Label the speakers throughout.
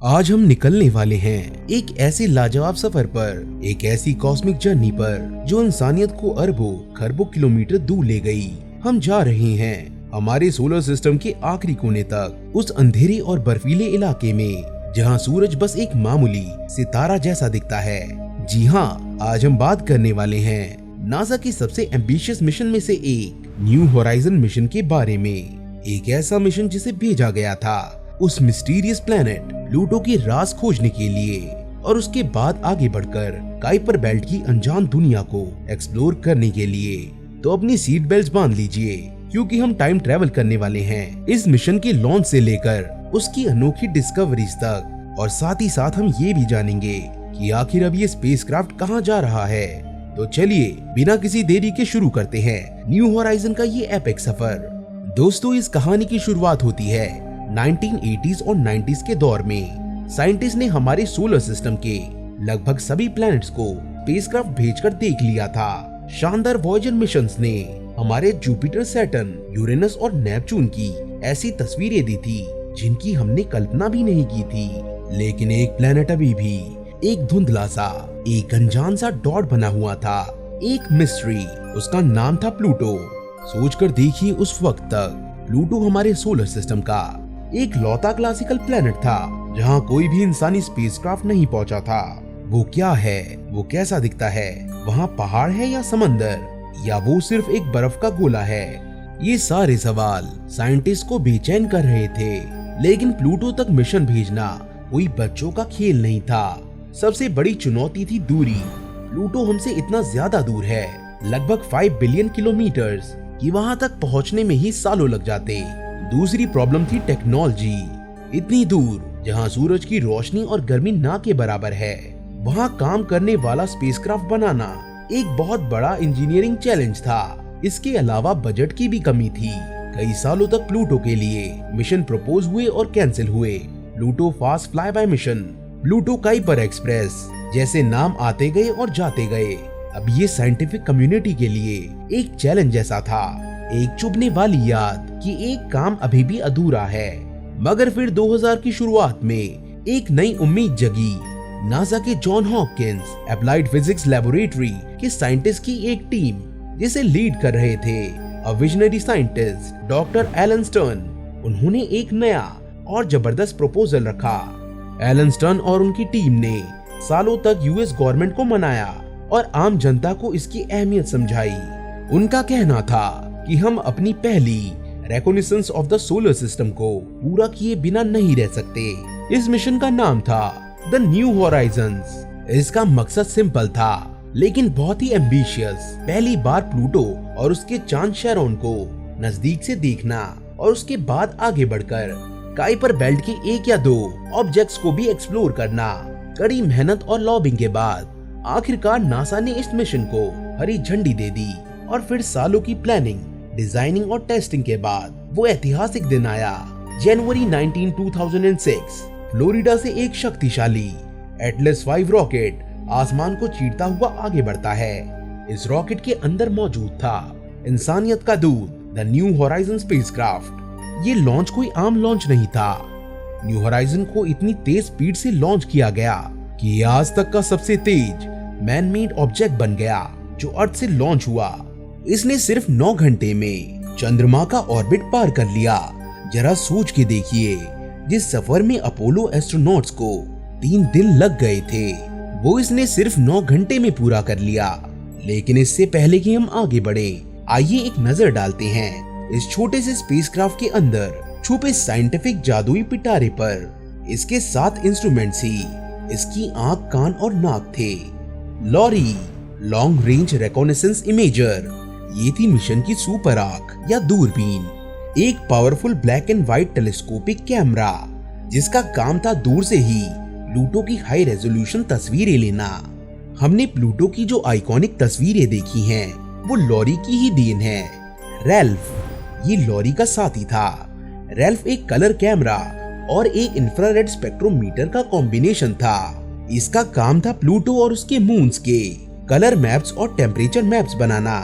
Speaker 1: आज हम निकलने वाले हैं एक ऐसे लाजवाब सफर पर, एक ऐसी कॉस्मिक जर्नी पर जो इंसानियत को अरबों खरबों किलोमीटर दूर ले गई। हम जा रहे हैं हमारे सोलर सिस्टम के आखिरी कोने तक, उस अंधेरे और बर्फीले इलाके में जहां सूरज बस एक मामूली सितारा जैसा दिखता है। जी हाँ, आज हम बात करने वाले हैं नासा के सबसे एम्बिशियस मिशन में से एक न्यू होराइजन मिशन के बारे में। एक ऐसा मिशन जिसे भेजा गया था उस मिस्टीरियस प्लेनेट प्लूटो के राज खोजने के लिए और उसके बाद आगे बढ़कर काइपर बेल्ट की अनजान दुनिया को एक्सप्लोर करने के लिए। तो अपनी सीट बेल्ट बांध लीजिए क्योंकि हम टाइम ट्रेवल करने वाले हैं इस मिशन के लॉन्च से लेकर उसकी अनोखी डिस्कवरीज तक। और साथ ही साथ हम ये भी जानेंगे कि आखिर अब ये स्पेसक्राफ्ट कहाँ जा रहा है। तो चलिए बिना किसी देरी के शुरू करते हैं न्यू होराइजन का ये एपिक सफर। दोस्तों, इस कहानी की शुरुआत होती है 1980s और 90s के दौर में। साइंटिस्ट ने हमारे सोलर सिस्टम के लगभग सभी प्लैनेट्स को स्पेसक्राफ्ट भेजकर देख लिया था। शानदार वॉयेजर मिशंस ने हमारे जुपिटर, सैटर्न, यूरेनस और नेपच्यून की ऐसी तस्वीरें दी थी जिनकी हमने कल्पना भी नहीं की थी। लेकिन एक प्लैनेट अभी भी एक धुंधला सा, एक अनजान सा डॉट बना हुआ था, एक मिस्ट्री। उसका नाम था प्लूटो। सोचकर देखिए, उस वक्त तक प्लूटो हमारे सोलर सिस्टम का एक लौता क्लासिकल प्लेनेट था जहां कोई भी इंसानी स्पेसक्राफ्ट नहीं पहुंचा था। वो क्या है, वो कैसा दिखता है, वहां पहाड़ है या समंदर, या वो सिर्फ एक बर्फ का गोला है? ये सारे सवाल साइंटिस्ट को बेचैन कर रहे थे। लेकिन प्लूटो तक मिशन भेजना कोई बच्चों का खेल नहीं था। सबसे बड़ी चुनौती थी दूरी। प्लूटो हमसे इतना ज्यादा दूर है, लगभग 5 बिलियन किलोमीटर्स, कि वहां तक पहुंचने में ही सालों लग जाते। दूसरी प्रॉब्लम थी टेक्नोलॉजी। इतनी दूर जहां सूरज की रोशनी और गर्मी ना के बराबर है, वहां काम करने वाला स्पेसक्राफ्ट बनाना एक बहुत बड़ा इंजीनियरिंग चैलेंज था। इसके अलावा बजट की भी कमी थी। कई सालों तक प्लूटो के लिए मिशन प्रपोज हुए और कैंसिल हुए। Pluto fast fly bye mission, Pluto Kuiper express जैसे नाम आते गए और जाते गए। अब ये साइंटिफिक कम्युनिटी के लिए एक चैलेंज जैसा था, एक चुभने वाली याद कि एक काम अभी भी अधूरा है। मगर फिर 2000 की शुरुआत में एक नई उम्मीद जगी। नासा के John Hopkins applied physics laboratory के साइंटिस्ट की एक टीम, जिसे लीड कर रहे थे a visionary scientist doctor Alan Stern. उन्होंने एक नया और जबरदस्त प्रपोजल रखा। एलन स्टर्न और उनकी टीम ने सालों तक यूएस गवर्नमेंट को मनाया और आम जनता को इसकी अहमियत समझाई। उनका कहना था कि हम अपनी पहली recognitions of the solar system को पूरा किए बिना नहीं रह सकते। इस मिशन का नाम था द न्यू होराइजन्स। इसका मकसद सिंपल था लेकिन बहुत ही एम्बिशियस। पहली बार प्लूटो और उसके चांद शेरोन को नजदीक से देखना और उसके बाद आगे बढ़कर काइपर बेल्ट के 1 या 2 ऑब्जेक्ट्स को भी एक्सप्लोर करना। कड़ी मेहनत और लॉबिंग के बाद आखिरकार नासा ने इस मिशन को हरी झंडी दे दी। और फिर सालों की प्लानिंग, डिजाइनिंग और टेस्टिंग के बाद वो ऐतिहासिक दिन आया। जनवरी 19, 2006 फ्लोरिडा से एक शक्तिशाली एटलस 5 रॉकेट आसमान को चीरता हुआ आगे बढ़ता है। इस रॉकेट के अंदर मौजूद था इंसानियत का दूत, द न्यू होराइजन स्पेसक्राफ्ट। ये लॉन्च कोई आम लॉन्च नहीं था। न्यू होराइजन को इतनी तेज स्पीड से लॉन्च किया गया कि ये आज तक का सबसे तेज मैन मेड ऑब्जेक्ट बन गया जो अर्थ से लॉन्च हुआ। इसने सिर्फ 9 घंटे में चंद्रमा का ऑर्बिट पार कर लिया। जरा सोच के देखिए, जिस सफर में अपोलो एस्ट्रोनॉट्स को 3 दिन लग गए थे, वो इसने सिर्फ 9 घंटे में पूरा कर लिया। लेकिन इससे पहले कि हम आगे बढ़े, आइए एक नजर डालते हैं इस छोटे से स्पेसक्राफ्ट के अंदर छुपे साइंटिफिक जादुई पिटारे पर। इसके 7 इंस्ट्रूमेंट्स ही इसकी आंख, कान और नाक थे। LORRI, long range recognitions imager, ये थी मिशन की सुपर आंख या दूरबीन। एक powerful black and white telescopic camera, जिसका काम था दूर से ही प्लूटो की हाई रेजोल्यूशन तस्वीरें लेना। हमने प्लूटो की जो आइकॉनिक तस्वीरें देखी हैं, वो लॉरी की ही देन है। रैल्फ, ये लॉरी का साथी था। रैल्फ एक कलर कैमरा और एक इंफ्रारेड स्पेक्ट्रोमीटर का कॉम्बिनेशन था। इसका काम था प्लूटो और उसके मून्स के कलर मैप्स और टेम्परेचर मैप्स बनाना।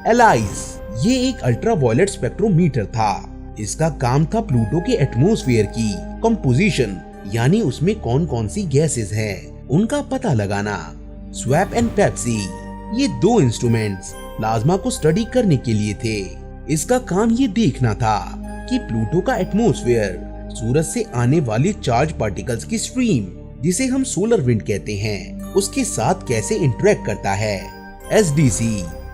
Speaker 1: एलाइस, ये एक अल्ट्रावायलेट स्पेक्ट्रोमीटर था। इसका काम था प्लूटो के एटमॉस्फेयर की कंपोजिशन यानी उसमें कौन कौन सी गैसेस हैं, उनका पता लगाना। स्वैप एंड पेप्सी, ये 2 इंस्ट्रूमेंट्स प्लाज्मा को स्टडी करने के लिए थे। इसका काम ये देखना था कि प्लूटो का एटमॉस्फेयर सूरज से आने वाले चार्ज पार्टिकल्स की स्ट्रीम, जिसे हम सोलर विंड कहते हैं, उसके साथ कैसे इंटरेक्ट करता है। SDC,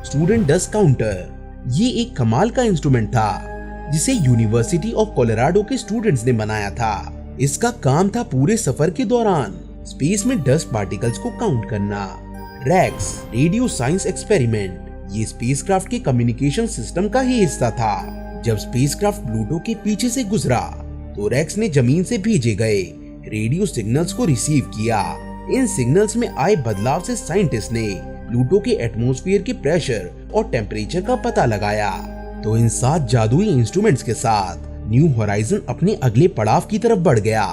Speaker 1: स्टूडेंट डस्ट काउंटर, ये एक कमाल का इंस्ट्रूमेंट था जिसे यूनिवर्सिटी ऑफ कोलोराडो के स्टूडेंट्स ने बनाया था। इसका काम था पूरे सफर के दौरान स्पेस में डस्ट पार्टिकल्स को काउंट करना। रेक्स, रेडियो साइंस एक्सपेरिमेंट, ये स्पेसक्राफ्ट के कम्युनिकेशन सिस्टम का ही हिस्सा था। जब स्पेसक्राफ्ट प्लूटो के पीछे से गुजरा तो रेक्स ने जमीन से भेजे गए रेडियो सिग्नल्स को रिसीव किया। इन सिग्नल्स में आए बदलाव से साइंटिस्ट ने प्लूटो के एटमॉस्फेयर के प्रेशर और टेम्परेचर का पता लगाया। तो इन 7 जादुई इंस्ट्रूमेंट्स के साथ न्यू होराइजन अपने अगले पड़ाव की तरफ बढ़ गया।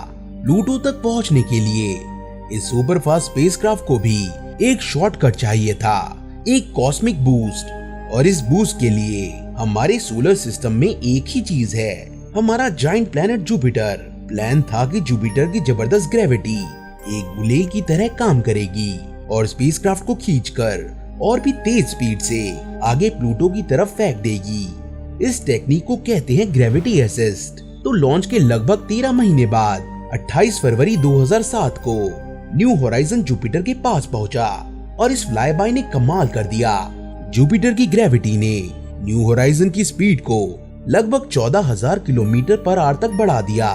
Speaker 1: प्लूटो तक पहुंचने के लिए इस सुपरफास्ट स्पेसक्राफ्ट को भी एक शॉर्टकट चाहिए था, एक कॉस्मिक बूस्ट। और इस बूस्ट के लिए हमारे सोलर सिस्टम में एक ही चीज है, हमारा जाइंट प्लैनेट जुपिटर। प्लान था कि जुपिटर की जबरदस्त ग्रेविटी एक बुलेट की तरह काम करेगी और स्पेसक्राफ्ट को खींचकर और भी तेज स्पीड से आगे प्लूटो की तरफ फेंक देगी। इस टेक्निक को कहते हैं ग्रेविटी असिस्ट। तो लॉन्च के लगभग 13 महीने बाद 28 फरवरी 2007 को न्यू होराइजन जुपिटर के पास पहुंचा और इस फ्लाई बाय ने कमाल कर दिया। जुपिटर की ग्रेविटी ने न्यू होराइजन की स्पीड को लगभग 14,000 किलोमीटर पर आवर तक बढ़ा दिया।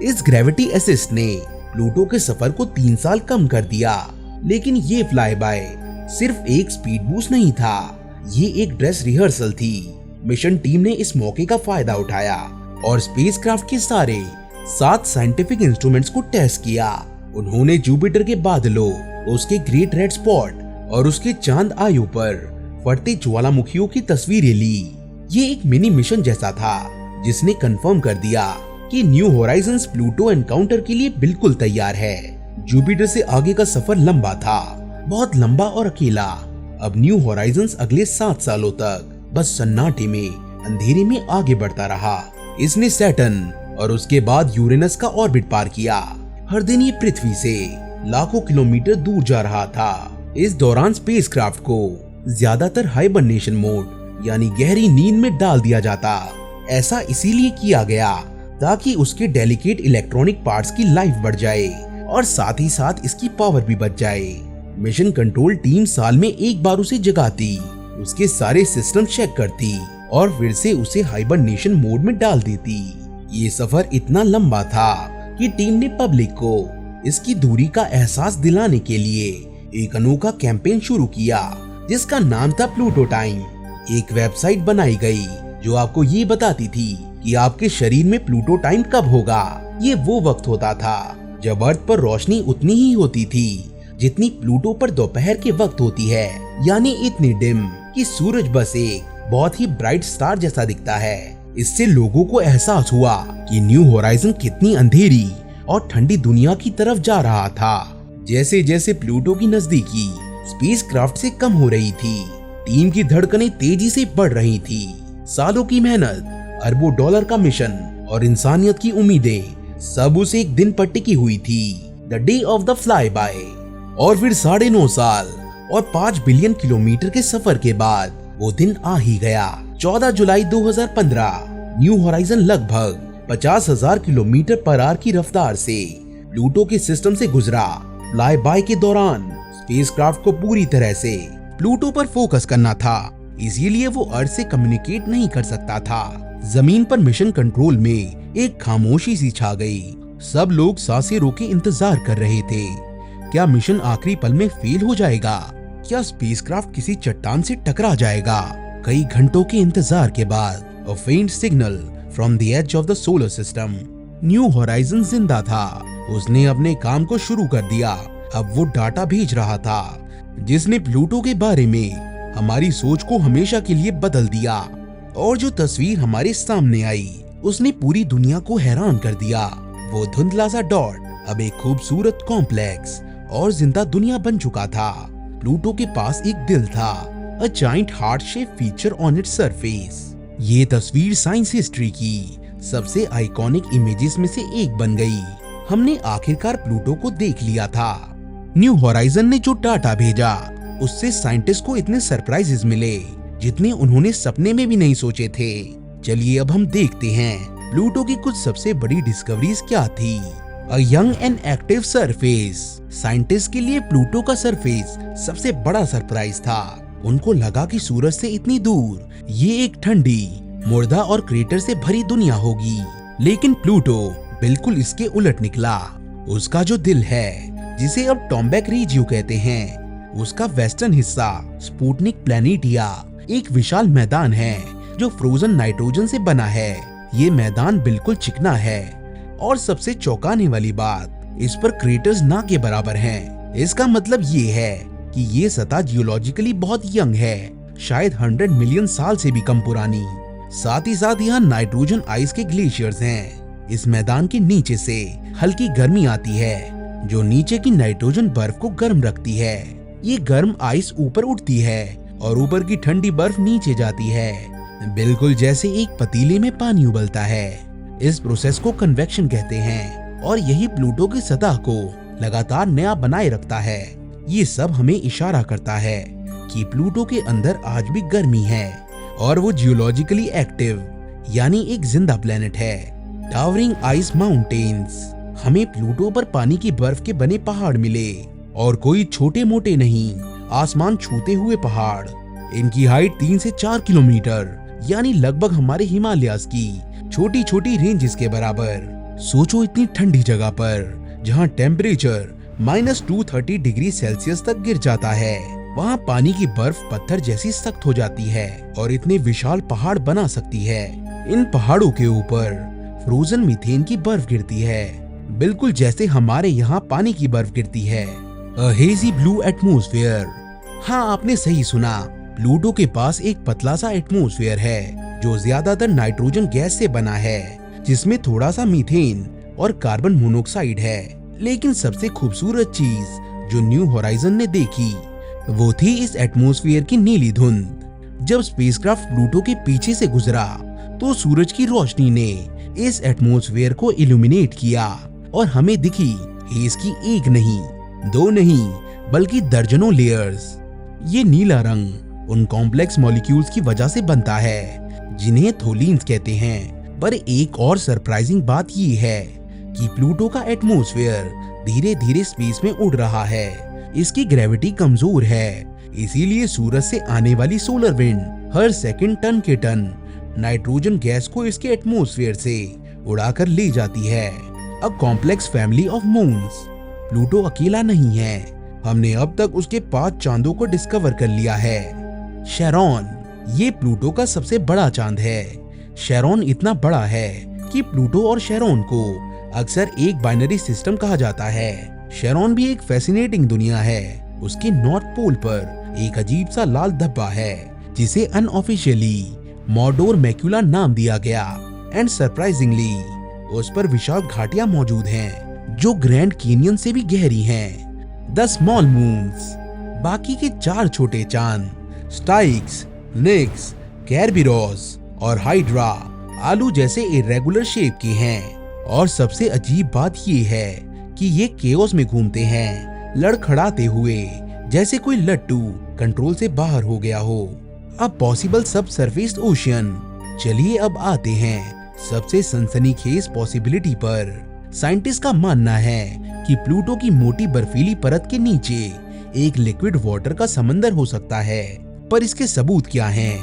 Speaker 1: इस ग्रेविटी असिस्ट ने प्लूटो के सफर को 3 साल कम कर दिया। लेकिन ये फ्लाई बाय सिर्फ एक स्पीड बूस्ट नहीं था, ये एक ड्रेस रिहर्सल थी। मिशन टीम ने इस मौके का फायदा उठाया और स्पेसक्राफ्ट के सारे 7 साइंटिफिक इंस्ट्रूमेंट्स को टेस्ट किया। उन्होंने जुपिटर के बादलों, उसके ग्रेट रेड स्पॉट और उसके चांद आयु पर फटते ज्वालामुखियों की तस्वीरें ली। ये एक मिनी मिशन जैसा था जिसने कंफर्म कर दिया कि न्यू होराइजन्स प्लूटो एनकाउंटर के लिए बिल्कुल तैयार है। जुपिटर से आगे का सफर लंबा था, बहुत लंबा और अकेला। अब न्यू होराइजन्स अगले 7 सालों तक बस सन्नाटे में, अंधेरे में आगे बढ़ता रहा। इसने सैटर्न और उसके बाद यूरेनस का ऑर्बिट पार किया। हर दिन ये पृथ्वी से लाखों किलोमीटर दूर जा रहा था। इस दौरान स्पेसक्राफ्ट को ज्यादातर हाइबरनेशन मोड यानी गहरी नींद में डाल दिया जाता। ऐसा इसीलिए किया गया ताकि उसके डेलिकेट इलेक्ट्रॉनिक पार्ट्स की लाइफ बढ़ जाए और साथ ही साथ इसकी पावर भी बच जाए। मिशन कंट्रोल टीम साल में एक बार उसे जगाती, उसके सारे सिस्टम चेक करती और फिर से उसे हाइबरनेशन मोड में डाल देती। ये सफर इतना लंबा था कि टीम ने पब्लिक को इसकी दूरी का एहसास दिलाने के लिए एक अनोखा कैंपेन शुरू किया जिसका नाम था प्लूटो टाइम। एक वेबसाइट बनाई गई जो आपको ये बताती थी कि आपके शरीर में प्लूटो टाइम कब होगा। ये वो वक्त होता था जब अर्थ पर रोशनी उतनी ही होती थी जितनी प्लूटो पर दोपहर के वक्त होती है, यानी इतनी डिम कि सूरज बस एक बहुत ही ब्राइट स्टार जैसा दिखता है। इससे लोगों को एहसास हुआ कि न्यू होराइजन कितनी अंधेरी और ठंडी दुनिया की तरफ जा रहा था। जैसे जैसे प्लूटो की नजदीकी स्पेसक्राफ्ट से कम हो रही थी, टीम की धड़कनें तेजी से बढ़ रही थी। सालों की मेहनत, अरबों डॉलर का मिशन और इंसानियत की उम्मीदें सब उसे एक दिन पर टिकी हुई थी, the day of the fly bye. और फिर 9.5 साल और 5 बिलियन किलोमीटर के सफर के बाद वो दिन आ ही गया। 14 जुलाई 2015 न्यू होराइजन लगभग 50,000 किलोमीटर पर आवर की रफ्तार से प्लूटो के सिस्टम से गुजरा। फ्लाई बाय के दौरान स्पेसक्राफ्ट को पूरी तरह से प्लूटो पर फोकस करना था, इसीलिए वो अर्थ से कम्युनिकेट नहीं कर सकता था। जमीन पर मिशन कंट्रोल में एक खामोशी सी छा गई। सब लोग सांसें रोके इंतजार कर रहे थे। क्या मिशन आखिरी पल में फेल हो जाएगा? क्या स्पेसक्राफ्ट किसी चट्टान से टकरा जाएगा? कई घंटों के इंतजार के बाद a faint signal from the edge of the solar system. New Horizon जिंदा था, उसने अपने काम को शुरू कर दिया। अब वो डाटा भेज रहा था जिसने प्लूटो के बारे में हमारी सोच को हमेशा के लिए बदल दिया। और जो तस्वीर हमारे सामने आई उसने पूरी दुनिया को हैरान कर दिया। वो धुंधला सा डॉट अब एक खूबसूरत कॉम्प्लेक्स और जिंदा दुनिया बन चुका था। प्लूटो के पास एक दिल था, a giant heart shape feature on its surface. ये तस्वीर साइंस हिस्ट्री की सबसे आइकॉनिक इमेजेस में से एक बन गई। हमने आखिरकार प्लूटो को देख लिया था। न्यू होराइजन ने जो डाटा भेजा उससे साइंटिस्ट को इतने सरप्राइजेस मिले जितने उन्होंने सपने में भी नहीं सोचे थे। चलिए अब हम देखते हैं प्लूटो की कुछ सबसे बड़ी डिस्कवरीज क्या थी। A young and active surface. Scientist के लिए प्लूटो का सरफेस सबसे बड़ा सरप्राइज था। उनको लगा कि सूरज से इतनी दूर ये एक ठंडी, मुर्दा और क्रेटर से भरी दुनिया होगी, लेकिन प्लूटो बिल्कुल इसके उलट निकला। उसका जो दिल है, जिसे अब टॉम्बैक रीजियो कहते हैं, उसका वेस्टर्न हिस्सा स्पुतनिक प्लैनेटिया एक विशाल मैदान है जो फ्रोजन नाइट्रोजन से बना है। ये मैदान बिल्कुल चिकना है और सबसे चौंकाने वाली बात, इस पर क्रेटर्स ना के बराबर हैं। इसका मतलब ये है कि ये सतह जियोलॉजिकली बहुत यंग है, शायद 100 मिलियन साल से भी कम पुरानी। साथ ही साथ यहाँ नाइट्रोजन आइस के ग्लेशियर्स हैं। इस मैदान के नीचे से हल्की गर्मी आती है जो नीचे की नाइट्रोजन बर्फ को गर्म रखती है। ये गर्म आइस ऊपर उठती है और ऊपर की ठंडी बर्फ नीचे जाती है, बिल्कुल जैसे एक पतीले में पानी उबलता है। इस प्रोसेस को कन्वेक्शन कहते हैं और यही प्लूटो की सतह को लगातार नया बनाए रखता है। ये सब हमें इशारा करता है कि प्लूटो के अंदर आज भी गर्मी है और वो जियोलॉजिकली एक्टिव यानी एक जिंदा प्लेनेट है। Towering ice mountains. हमें प्लूटो पर पानी की बर्फ के बने पहाड़ मिले और कोई छोटे मोटे नहीं, आसमान छूते हुए पहाड़। इनकी हाइट 3 से 4 किलोमीटर यानी लगभग हमारे हिमालयास की छोटी छोटी रेंजेस के बराबर। सोचो इतनी ठंडी जगह पर जहाँ टेम्परेचर -230 डिग्री सेल्सियस तक गिर जाता है, वहाँ पानी की बर्फ पत्थर जैसी सख्त हो जाती है और इतने विशाल पहाड़ बना सकती है। इन पहाड़ों के ऊपर फ्रोजन मीथेन की बर्फ गिरती है, बिल्कुल जैसे हमारे यहाँ पानी की बर्फ गिरती है। अ हेजी ब्लू एटमॉस्फेयर। हाँ, आपने सही सुना, प्लूटो के पास एक पतला सा एटमॉस्फेयर है जो ज्यादातर नाइट्रोजन गैस से बना है, जिसमें थोड़ा सा मीथेन और कार्बन मोनोऑक्साइड है। लेकिन सबसे खूबसूरत चीज जो न्यू होराइजन ने देखी वो थी इस एटमॉस्फेयर की नीली धुंध। जब स्पेसक्राफ्ट प्लूटो के पीछे से गुजरा तो सूरज की रोशनी ने इस एटमॉस्फेयर को इल्यूमिनेट किया और हमें दिखी हेज की एक नहीं, दो नहीं, बल्कि दर्जनों लेयर्स। ये नीला रंग उन कॉम्प्लेक्स मॉलिक्यूल्स की वजह से बनता है जिन्हें थोलिन्स कहते हैं। पर एक और सरप्राइजिंग बात ये है कि प्लूटो का एटमॉस्फेयर धीरे धीरे स्पेस में उड़ रहा है। इसकी ग्रेविटी कमजोर है, इसीलिए सूरज से आने वाली सोलर विंड हर सेकंड टन के टन नाइट्रोजन गैस को इसके एटमॉस्फेयर से उड़ाकर ले जाती है। A complex family of moons. Pluto अकेला नहीं है, हमने अब तक उसके 5 चांदों को डिस्कवर कर लिया है। शेरॉन, ये प्लूटो का सबसे बड़ा चांद है। शेरॉन इतना बड़ा है कि प्लूटो और शेरॉन को अक्सर एक बाइनरी सिस्टम कहा जाता है। शेरॉन भी एक फैसिनेटिंग दुनिया है। उसके नॉर्थ पोल पर एक अजीब सा लाल धब्बा है जिसे अनऑफिशियली मॉडोर मैक्यूला नाम दिया गया। एंड सरप्राइजिंगली उस पर विशाल घाटियां मौजूद हैं जो ग्रैंड कैनियन से भी गहरी हैं। The small moons. बाकी के 4 छोटे चांद स्टाइक्स, निक्स, कैरबिरोस और हाइड्रा आलू जैसे इरेगुलर शेप के हैं। और सबसे अजीब बात ये है कि ये केओस में घूमते हैं, लड़खड़ाते हुए जैसे कोई लट्टू कंट्रोल से बाहर हो गया हो। अब पॉसिबल सब सरफेस ओशियन। चलिए अब आते हैं सबसे सनसनीखेज पॉसिबिलिटी पर। साइंटिस्ट का मानना है कि प्लूटो की मोटी बर्फीली परत के नीचे एक लिक्विड वाटर का समंदर हो सकता है। पर इसके सबूत क्या हैं?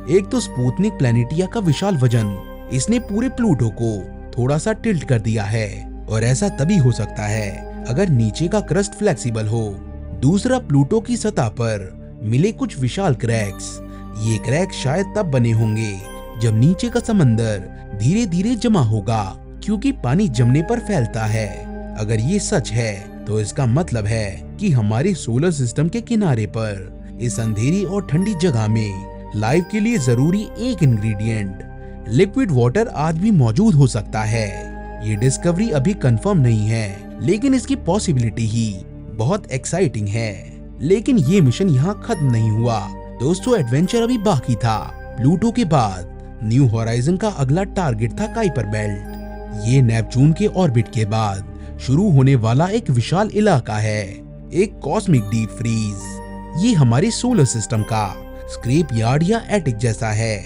Speaker 1: एक तो स्पुतनिक प्लैनेटिया का विशाल वजन, इसने पूरे प्लूटो को थोड़ा सा टिल्ट कर दिया है और ऐसा तभी हो सकता है अगर नीचे का क्रस्ट फ्लेक्सिबल हो। दूसरा, प्लूटो की सतह पर मिले कुछ विशाल क्रैक्स। ये क्रैक शायद तब बने होंगे जब नीचे का समंदर धीरे धीरे जमा होगा, क्योंकि पानी जमने पर फैलता है। अगर ये सच है तो इसका मतलब है कि हमारे सोलर सिस्टम के किनारे पर इस अंधेरी और ठंडी जगह में लाइफ के लिए जरूरी एक इंग्रेडिएंट लिक्विड वाटर आज भी मौजूद हो सकता है। ये डिस्कवरी अभी कंफर्म नहीं है, लेकिन इसकी पॉसिबिलिटी ही बहुत एक्साइटिंग है। लेकिन ये मिशन यहाँ खत्म नहीं हुआ दोस्तों, एडवेंचर अभी बाकी था। प्लूटो के बाद न्यू होराइजन का अगला टारगेट था काइपर बेल्ट। ये नेपच्यून के ऑर्बिट के बाद शुरू होने वाला एक विशाल इलाका है, एक कॉस्मिक डीप फ्रीज। ये हमारे सोलर सिस्टम का स्क्रैप यार्ड या एटिक जैसा है।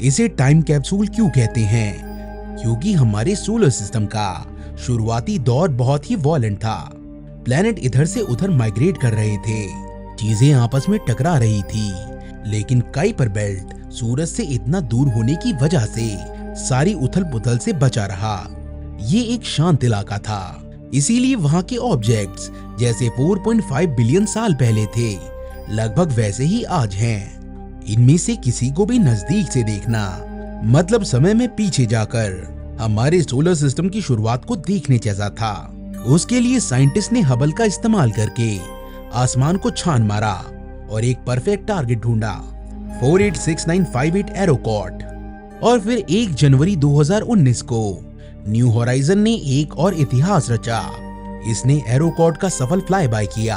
Speaker 1: इसे टाइम कैप्सूल क्यों कहते हैं? क्योंकि हमारे सोलर सिस्टम का शुरुआती दौर बहुत ही वॉयलेंट था। प्लैनेट इधर से उधर माइग्रेट कर रहे थे, चीजें आपस में टकरा रही थी, लेकिन काइपर बेल्ट सूरज से इतना दूर होने की वजह से सारी उथल पुथल से बचा रहा। ये एक शांत इलाका था, इसीलिए वहाँ के ऑब्जेक्ट्स जैसे 4.5 बिलियन साल पहले थे, लगभग वैसे ही आज हैं। इनमें से किसी को भी नजदीक से देखना मतलब समय में पीछे जाकर हमारे सोलर सिस्टम की शुरुआत को देखने जैसा था। उसके लिए साइंटिस्ट ने हबल का इस्तेमाल करके आसमान को छान मारा और एक परफेक्ट टारगेट ढूंढा, 486958 एरोकॉट। और फिर 1 जनवरी 2019 को न्यू होराइजन ने एक और इतिहास रचा। इसने एरोकॉट का सफल फ्लाई बाय किया।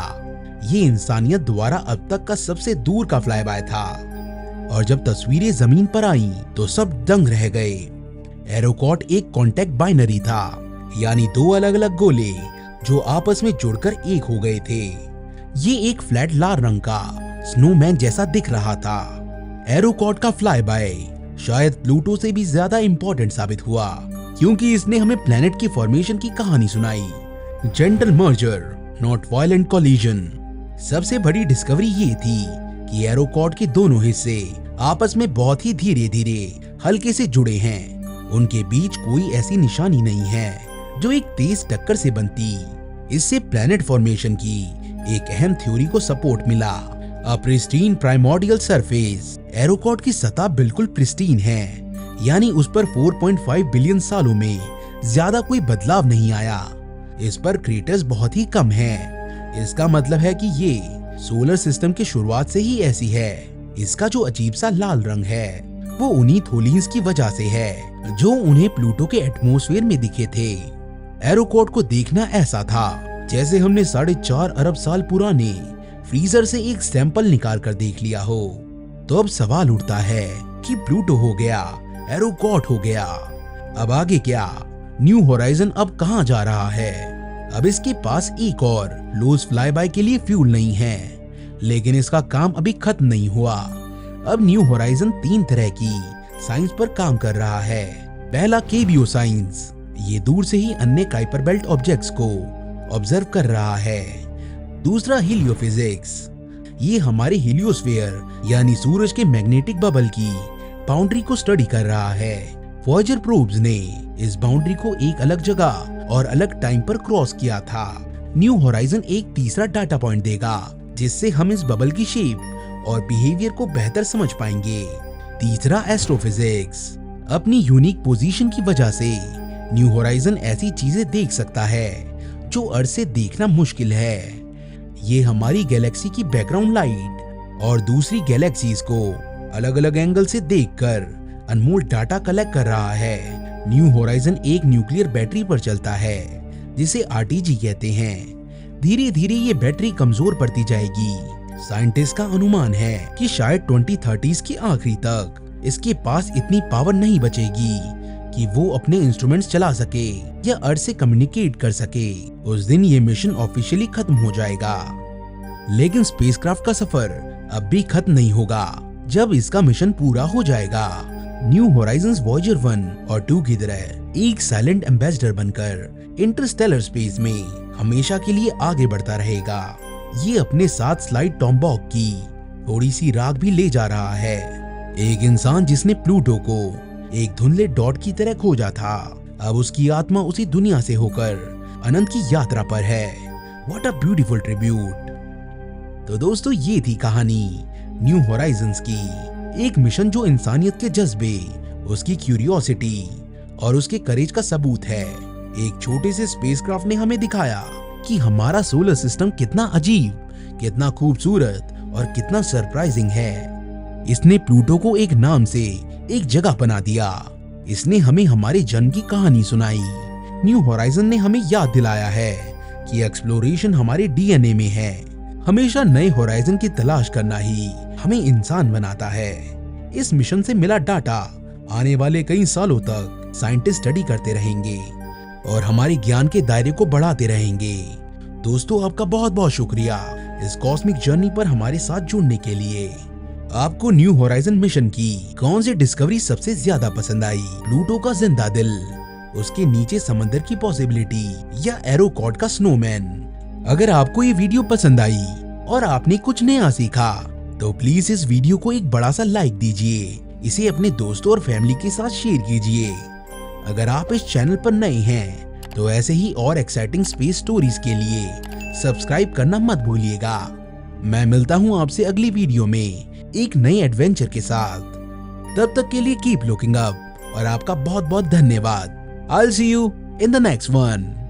Speaker 1: ये इंसानियत द्वारा अब तक का सबसे दूर का फ्लाई बाय था, और जब तस्वीरें जमीन पर आईं तो सब दंग रह गए। एरोकॉट एक कॉन्टैक्ट बाइनरी था, यानी 2 अलग अलग गोले जो आपस में जुड़कर एक हो गए थे। ये एक फ्लैट लाल रंग का स्नोमैन जैसा दिख रहा था। एरोकॉट का फ्लाई बाय शायद प्लूटो से भी ज्यादा इम्पोर्टेंट साबित हुआ, क्योंकि इसने हमें प्लैनेट की फॉर्मेशन की कहानी सुनाई। Gentle merger, not violent collision. सबसे बड़ी डिस्कवरी ये थी कि एरोकॉट के दोनों हिस्से आपस में बहुत ही धीरे धीरे हल्के से जुड़े हैं। उनके बीच कोई ऐसी निशानी नहीं है जो एक तेज टक्कर से बनती। इससे प्लैनेट फॉर्मेशन की एक अहम थ्योरी को सपोर्ट मिला, अ प्रिस्टीन प्राइमोर्डियल सरफेस। एरोकॉट की सतह बिल्कुल प्रिस्टीन है, यानी उस पर 4.5 बिलियन सालों में ज्यादा कोई बदलाव नहीं आया। इस पर क्रेटर्स बहुत ही कम हैं। इसका मतलब है कि ये सोलर सिस्टम की शुरुआत से ही ऐसी है। इसका जो अजीब सा लाल रंग है वो उन्हीं थोलिन्स की वजह से है जो उन्हें प्लूटो के एटमॉस्फेयर में दिखे थे। एरोकॉट को देखना ऐसा था जैसे हमने 4.5 अरब साल पुराने फ्रीजर से एक सैंपल निकाल कर देख लिया हो। तो अब सवाल उठता है कि प्लूटो हो गया, एरोकॉट हो गया, अब आगे क्या? न्यू होराइजन अब कहां जा रहा है? अब इसके पास एक और लूज फ्लाई बाय के लिए फ्यूल नहीं है, लेकिन इसका काम अभी खत्म नहीं हुआ। अब न्यू होराइजन 3 तरह की साइंस पर काम कर रहा है। पहला केबियो साइंस, ये दूर से ही अन्य काइपर बेल्ट ऑब्जेक्ट्स को ऑब्जर्व कर रहा है। दूसरा हीलियोफिजिक्स, ये हमारे हीलियोस्फीयर यानी सूरज के मैग्नेटिक बबल की बाउंड्री को स्टडी कर रहा है। वॉयेजर प्रोब्स ने इस बाउंड्री को एक अलग जगह और अलग टाइम पर क्रॉस किया था। न्यू होराइजन एक तीसरा डाटा पॉइंट देगा जिससे हम इस बबल की शेप और बिहेवियर को बेहतर समझ पाएंगे। तीसरा एस्ट्रोफिजिक्स, अपनी यूनिक पोजीशन की वजह से न्यू होराइजन ऐसी चीजें देख सकता है जो अर्थ से देखना मुश्किल है। ये हमारी गैलेक्सी की बैकग्राउंड लाइट और दूसरी गैलेक्सीज को अलग अलग एंगल से देखकर अनमोल डाटा कलेक्ट कर रहा है। न्यू होराइजन एक न्यूक्लियर बैटरी पर चलता है जिसे आरटीजी कहते हैं। धीरे धीरे ये बैटरी कमजोर पड़ती जाएगी। साइंटिस्ट का अनुमान है कि शायद 2030s की आखिरी तक इसके पास इतनी पावर नहीं बचेगी कि वो अपने इंस्ट्रूमेंट्स चला सके या अर्थ से कम्युनिकेट कर सके। उस दिन ये मिशन ऑफिशियली खत्म हो जाएगा। लेकिन स्पेसक्राफ्ट का सफर अब भी खत्म नहीं होगा। जब इसका मिशन पूरा हो जाएगा, न्यू होराइजन्स वॉयेजर 1 और 2 की तरह एक साइलेंट एम्बेसडर बनकर इंटरस्टेलर स्पेस में हमेशा के लिए आगे बढ़ता रहेगा। ये अपने साथ स्लाइड टॉम्बॉक की थोड़ी सी राख भी ले जा रहा है। एक इंसान जिसने प्लूटो को एक धुंधले डॉट की तरह खोजा था, अब उसकी आत्मा उसी दुनिया से होकर अनंत की यात्रा पर है। What a beautiful tribute. तो दोस्तों, ये थी कहानी न्यू होराइजन्स की, एक मिशन जो इंसानियत के जज्बे, उसकी क्यूरियोसिटी और उसके करेज का सबूत है। एक छोटे से स्पेसक्राफ्ट ने हमें दिखाया कि हमारा सोलर सिस्टम कितना अजीब, कितना खूबसूरत और कितना सरप्राइजिंग है। इसने प्लूटो को एक नाम से एक जगह बना दिया। इसने हमें हमारे जन्म की कहानी सुनाई। न्यू होराइजन ने हमें याद दिलाया है कि एक्सप्लोरेशन हमारे डीएनए में है। हमेशा नए होराइजन की तलाश करना ही हमें इंसान बनाता है। इस मिशन से मिला डाटा आने वाले कई सालों तक साइंटिस्ट स्टडी करते रहेंगे। और हमारे ज्ञान के दायरे को बढ़ाते रहेंगे। दोस्तों, आपका बहुत बहुत शुक्रिया इस कॉस्मिक जर्नी पर हमारे साथ जुड़ने के लिए। आपको न्यू होराइजन मिशन की कौन सी डिस्कवरी सबसे ज्यादा पसंद आई? प्लूटो का जिंदा दिल, उसके नीचे समंदर की पॉसिबिलिटी, या एरो कॉर्ड का स्नोमैन? अगर आपको ये वीडियो पसंद आई और आपने कुछ नया सीखा तो प्लीज इस वीडियो को एक बड़ा सा लाइक दीजिए। इसे अपने दोस्तों और फैमिली के साथ शेयर कीजिए। अगर आप इस चैनल पर नए हैं तो ऐसे ही और एक्साइटिंग स्पेस स्टोरीज के लिए सब्सक्राइब करना मत भूलिएगा। मैं मिलता हूँ आपसे अगली वीडियो में एक नए एडवेंचर के साथ। तब तक के लिए कीप लुकिंग अप और आपका बहुत बहुत धन्यवाद। I'll see you in the next one.